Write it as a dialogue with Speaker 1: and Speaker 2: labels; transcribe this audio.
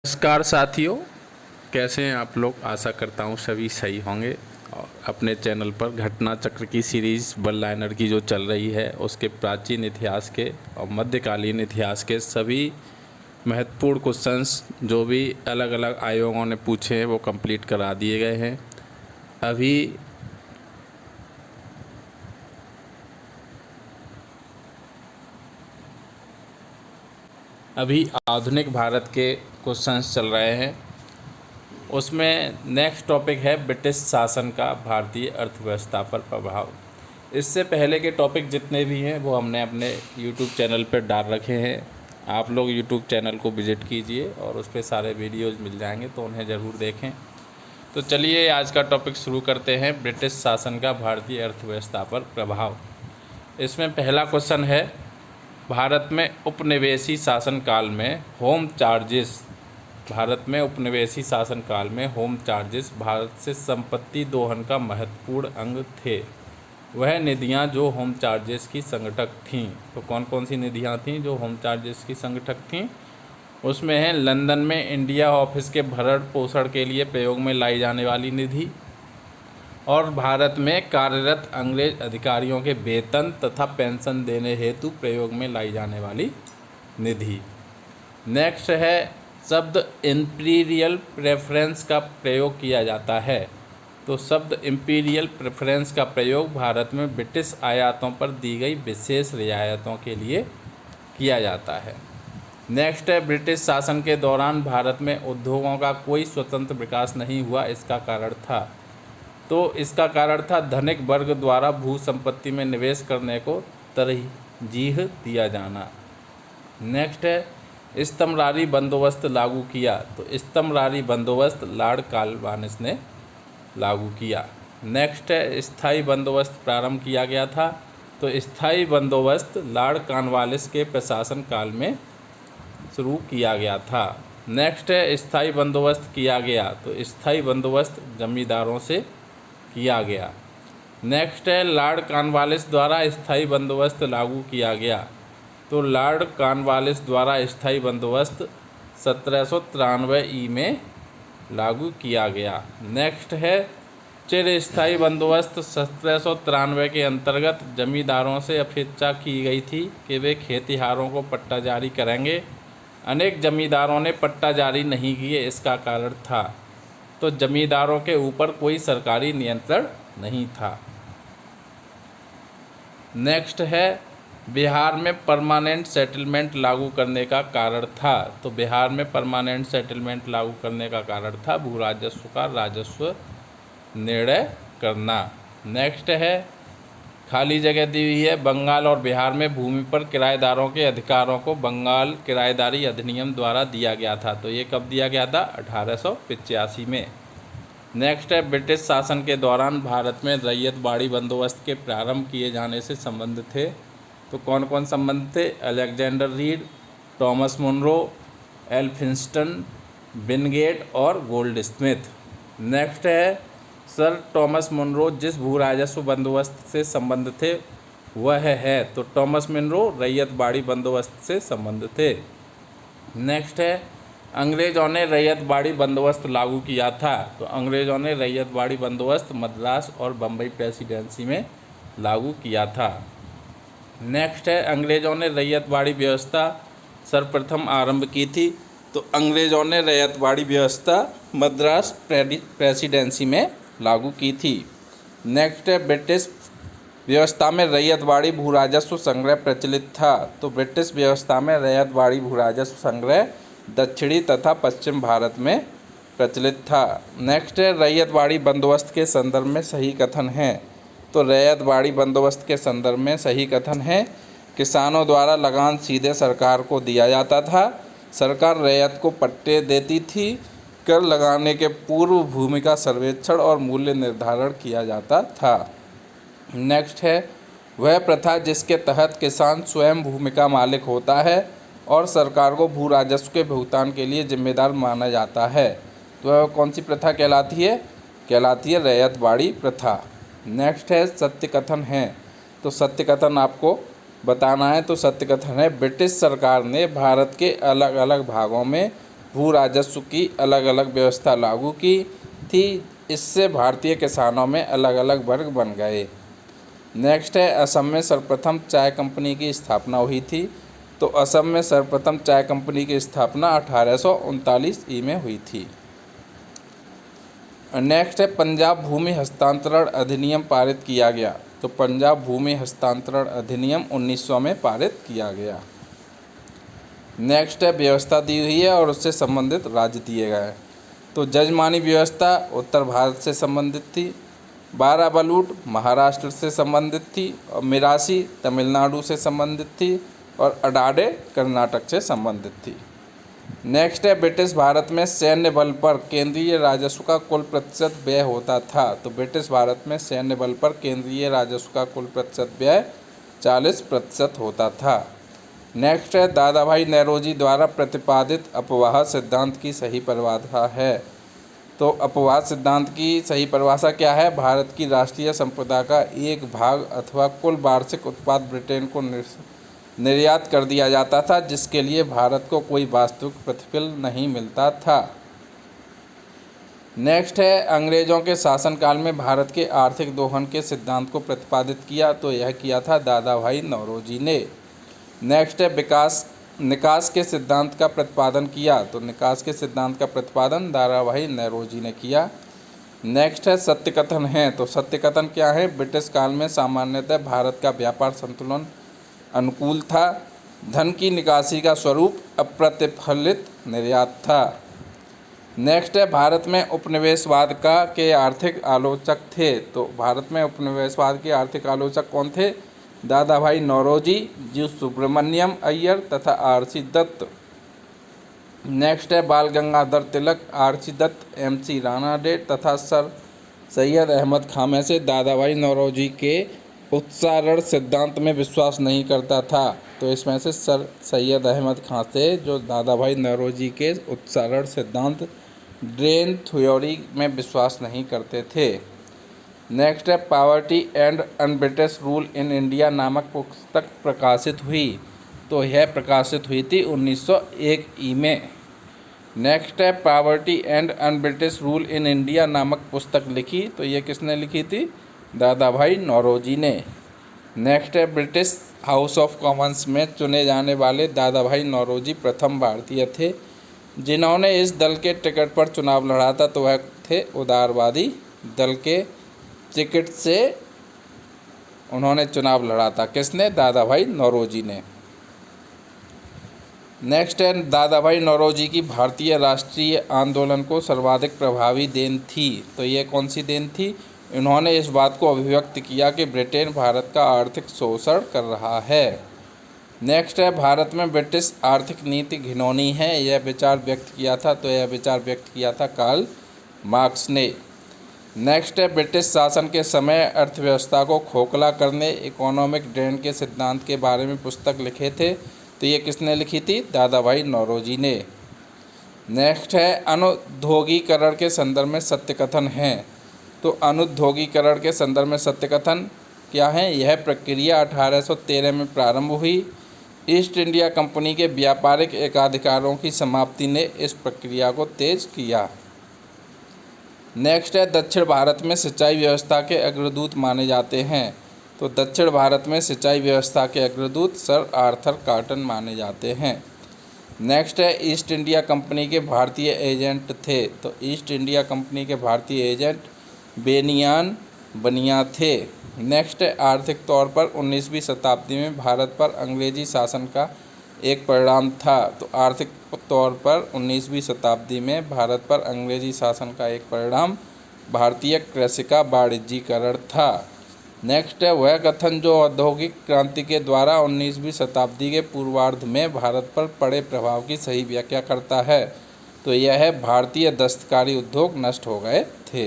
Speaker 1: नमस्कार साथियों, कैसे हैं आप लोग। आशा करता हूँ सभी सही होंगे। और अपने चैनल पर घटना चक्र की सीरीज़ वन लाइनर की जो चल रही है उसके प्राचीन इतिहास के और मध्यकालीन इतिहास के सभी महत्वपूर्ण क्वेश्चंस जो भी अलग अलग आयोगों ने पूछे हैं वो कंप्लीट करा दिए गए हैं। अभी आधुनिक भारत के क्वेश्चंस चल रहे हैं। उसमें नेक्स्ट टॉपिक है ब्रिटिश शासन का भारतीय अर्थव्यवस्था पर प्रभाव। इससे पहले के टॉपिक जितने भी हैं वो हमने अपने यूट्यूब चैनल पर डाल रखे हैं। आप लोग यूट्यूब चैनल को विज़िट कीजिए और उस पर सारे वीडियोज़ मिल जाएंगे, तो उन्हें ज़रूर देखें। तो चलिए आज का टॉपिक शुरू करते हैं, ब्रिटिश शासन का भारतीय अर्थव्यवस्था पर प्रभाव। इसमें पहला क्वेश्चन है, भारत में उपनिवेशी शासन काल में होम चार्जेस भारत से संपत्ति दोहन का महत्वपूर्ण अंग थे। वह निधियां जो होम चार्जेस की संगठक थीं, तो कौन कौन सी निधियां थीं जो होम चार्जेस की संगठक थीं? उसमें है लंदन में इंडिया ऑफिस के भरण पोषण के लिए प्रयोग में लाई जाने वाली निधि, और भारत में कार्यरत अंग्रेज अधिकारियों के वेतन तथा पेंशन देने हेतु प्रयोग में लाई जाने वाली निधि। नेक्स्ट है, शब्द इंपीरियल प्रेफरेंस का प्रयोग किया जाता है। तो शब्द इंपीरियल प्रेफरेंस का प्रयोग भारत में ब्रिटिश आयातों पर दी गई विशेष रियायतों के लिए किया जाता है। नेक्स्ट है, ब्रिटिश शासन के दौरान भारत में उद्योगों का कोई स्वतंत्र विकास नहीं हुआ, इसका कारण था। तो इसका कारण था धनिक वर्ग द्वारा भू संपत्ति में निवेश करने को तरजीह दिया जाना। नेक्स्ट है, इस्तमरारी बंदोबस्त लागू किया। तो इस्तमरारी बंदोबस्त लॉर्ड कॉर्नवालिस ने लागू किया। नेक्स्ट है, स्थायी बंदोबस्त प्रारंभ किया गया था। तो स्थायी बंदोबस्त लॉर्ड कॉर्नवालिस के प्रशासन काल में शुरू किया गया था। नेक्स्ट है, स्थायी बंदोबस्त किया गया। तो स्थायी बंदोबस्त जमींदारों से किया गया। नेक्स्ट है, लॉर्ड कॉर्नवालिस द्वारा स्थायी बंदोबस्त लागू किया गया। तो लॉर्ड कॉर्नवालिस द्वारा स्थायी बंदोबस्त 1793 ई में लागू किया गया। नेक्स्ट है, चिरस्थायी बंदोबस्त 1793 के अंतर्गत जमींदारों से अपेक्षा की गई थी कि वे खेतिहारों को पट्टा जारी करेंगे। अनेक जमींदारों ने पट्टा जारी नहीं किए, इसका कारण था तो जमींदारों के ऊपर कोई सरकारी नियंत्रण नहीं था। नेक्स्ट है, बिहार में परमानेंट सेटलमेंट लागू करने का कारण था। तो बिहार में परमानेंट सेटलमेंट लागू करने का कारण था भू राजस्व का राजस्व निर्णय करना। नेक्स्ट है, खाली जगह दी हुई है, बंगाल और बिहार में भूमि पर किराएदारों के अधिकारों को बंगाल किराएदारी अधिनियम द्वारा दिया गया था। तो ये कब दिया गया था? 1885 में। नेक्स्ट है, ब्रिटिश शासन के दौरान भारत में रैयतवाड़ी बंदोबस्त के प्रारंभ किए जाने से संबंध थे। तो कौन कौन संबंध थे? Alexander Read, Thomas Munro, Elphinstone, Wingate और गोल्डस्मिथ। नेक्स्ट है, सर थॉमस मुनरो जिस भू राजस्व बंदोबस्त से संबंध थे वह है। तो थॉमस मुनरो रैयतवाड़ी बंदोबस्त से संबंध थे। नेक्स्ट है, अंग्रेज़ों ने रैयतवाड़ी बंदोबस्त लागू किया था। तो अंग्रेज़ों ने रैयतवाड़ी बंदोबस्त मद्रास और बम्बई प्रेसिडेंसी में लागू किया था। नेक्स्ट है, अंग्रेज़ों ने रैयतवाड़ी व्यवस्था सर्वप्रथम आरंभ की थी। तो अंग्रेज़ों ने रैयतवाड़ी व्यवस्था मद्रास प्रेसिडेंसी में लागू की थी। नेक्स्ट है, ब्रिटिश व्यवस्था में रैयतवाड़ी भू राजस्व संग्रह प्रचलित था। तो ब्रिटिश व्यवस्था में रैयतवाड़ी भू राजस्व संग्रह दक्षिणी तथा पश्चिम भारत में प्रचलित था। नेक्स्ट है, रैयतवाड़ी बंदोबस्त के संदर्भ में सही कथन है। तो रैयतवाड़ी बंदोबस्त के संदर्भ में सही कथन है, किसानों द्वारा लगान सीधे सरकार को दिया जाता था। सरकार रैयत को पट्टे देती थी। कर लगाने के पूर्व भूमि का सर्वेक्षण और मूल्य निर्धारण किया जाता था। नेक्स्ट है, वह प्रथा जिसके तहत किसान स्वयं भूमि का मालिक होता है और सरकार को भू राजस्व के भुगतान के लिए जिम्मेदार माना जाता है। तो वह कौन सी प्रथा कहलाती है? कहलाती है रैयतवाड़ी प्रथा। नेक्स्ट है, सत्य कथन है। तो सत्य कथन आपको बताना है। तो सत्य कथन है, ब्रिटिश सरकार ने भारत के अलग अलग भागों में भू राजस्व की अलग अलग व्यवस्था लागू की थी। इससे भारतीय किसानों में अलग अलग वर्ग बन गए। नेक्स्ट है असम में सर्वप्रथम चाय कंपनी की स्थापना हुई थी। तो असम में सर्वप्रथम चाय कंपनी की स्थापना 1839 में हुई थी। नेक्स्ट है पंजाब भूमि हस्तांतरण अधिनियम पारित किया गया। तो पंजाब भूमि हस्तांतरण अधिनियम 1900 में पारित किया गया। नेक्स्ट है व्यवस्था दी हुई है और उससे संबंधित राज्य दिए गए हैं। तो जजमानी व्यवस्था उत्तर भारत से संबंधित थी, बाराबलूट महाराष्ट्र से संबंधित थी, और मिरासी तमिलनाडु से संबंधित थी, और अडाडे कर्नाटक से संबंधित थी। नेक्स्ट है ब्रिटिश भारत में सैन्य बल पर केंद्रीय राजस्व का कुल प्रतिशत व्यय होता था। तो ब्रिटिश भारत में सैन्य बल पर केंद्रीय राजस्व का कुल प्रतिशत व्यय 40% होता था। नेक्स्ट है दादा भाई नौरोजी द्वारा प्रतिपादित अपवाह सिद्धांत की सही परिभाषा है। तो अपवाह सिद्धांत की सही परिभाषा क्या है? भारत की राष्ट्रीय संपदा का एक भाग अथवा कुल वार्षिक उत्पाद ब्रिटेन को निर्यात कर दिया जाता था, जिसके लिए भारत को कोई वास्तविक प्रतिफल नहीं मिलता था। नेक्स्ट है अंग्रेजों के शासनकाल में भारत के आर्थिक दोहन के सिद्धांत को प्रतिपादित किया। तो यह किया था दादा भाई नौरोजी ने। नेक्स्ट है निकास के सिद्धांत का प्रतिपादन किया। तो निकास के सिद्धांत का प्रतिपादन दादा भाई नौरोजी ने किया। नेक्स्ट है सत्य कथन है। तो सत्य कथन क्या है? ब्रिटिश काल में सामान्यतः भारत का व्यापार संतुलन अनुकूल था। धन की निकासी का स्वरूप अप्रतिफलित निर्यात था। नेक्स्ट है भारत में उपनिवेशवाद के आर्थिक आलोचक थे। तो भारत में उपनिवेशवाद के आर्थिक आलोचक कौन थे? दादा भाई नौरोजी, जी सुब्रमण्यम अय्यर तथा आर.सी. दत्त। नेक्स्ट है बाल गंगाधर तिलक, आर.सी. दत्त, एम.सी. रानाडे तथा सर सैयद अहमद खां में से दादा भाई नौरोजी के उत्सारण सिद्धांत में विश्वास नहीं करता था। तो इसमें से सर सैयद अहमद खां थे जो दादा भाई नौरोजी के उत्सारण सिद्धांत ड्रेन थ्योरी में विश्वास नहीं करते थे। नेक्स्ट है poverty and un-British rule in India नामक पुस्तक प्रकाशित हुई। तो यह प्रकाशित हुई थी 1901 में। नेक्स्ट है poverty and un-British rule in India नामक पुस्तक लिखी। तो ये किसने लिखी थी? दादा भाई नौरोजी ने। नेक्स्ट है ब्रिटिश हाउस ऑफ कॉमन्स में चुने जाने वाले दादा भाई नौरोजी प्रथम भारतीय थे जिन्होंने इस दल के टिकट पर चुनाव लड़ा था। तो वह थे उदारवादी दल के टिकट से उन्होंने चुनाव लड़ा था। किसने? दादा भाई नौरोजी ने। नेक्स्ट है दादा भाई नौरोजी की भारतीय राष्ट्रीय आंदोलन को सर्वाधिक प्रभावी देन थी। तो ये कौन सी देन थी? इन्होंने इस बात को अभिव्यक्त किया कि ब्रिटेन भारत का आर्थिक शोषण कर रहा है। नेक्स्ट है भारत में ब्रिटिश आर्थिक नीति घिनौनी है, यह विचार व्यक्त किया था। तो यह विचार व्यक्त किया था कार्ल मार्क्स ने। नेक्स्ट है ब्रिटिश शासन के समय अर्थव्यवस्था को खोखला करने इकोनॉमिक ड्रेन के सिद्धांत के बारे में पुस्तक लिखे थे। तो ये किसने लिखी थी? दादा भाई नौरोजी ने। नेक्स्ट है अनुद्योगीकरण के संदर्भ में सत्य कथन है। तो अनुद्योगीकरण के संदर्भ में सत्य कथन क्या है? यह प्रक्रिया 1813 में प्रारंभ हुई। ईस्ट इंडिया कंपनी के व्यापारिक एकाधिकारों की समाप्ति ने इस प्रक्रिया को तेज किया। नेक्स्ट है दक्षिण भारत में सिंचाई व्यवस्था के अग्रदूत माने जाते हैं। तो दक्षिण भारत में सिंचाई व्यवस्था के अग्रदूत सर आर्थर कॉटन माने जाते हैं। नेक्स्ट है ईस्ट इंडिया कंपनी के भारतीय एजेंट थे। तो ईस्ट इंडिया कंपनी के भारतीय एजेंट बेनियान बनिया थे। नेक्स्ट है आर्थिक तौर पर 19वीं शताब्दी में भारत पर अंग्रेजी शासन का एक परिणाम था। तो आर्थिक तौर पर 19वीं शताब्दी में भारत पर अंग्रेजी शासन का एक परिणाम भारतीय कृषि का वाणिज्यीकरण था। नेक्स्ट है वह कथन जो औद्योगिक क्रांति के द्वारा 19वीं शताब्दी के पूर्वार्ध में भारत पर पड़े प्रभाव की सही व्याख्या करता है। तो यह है भारतीय दस्तकारी उद्योग नष्ट हो गए थे।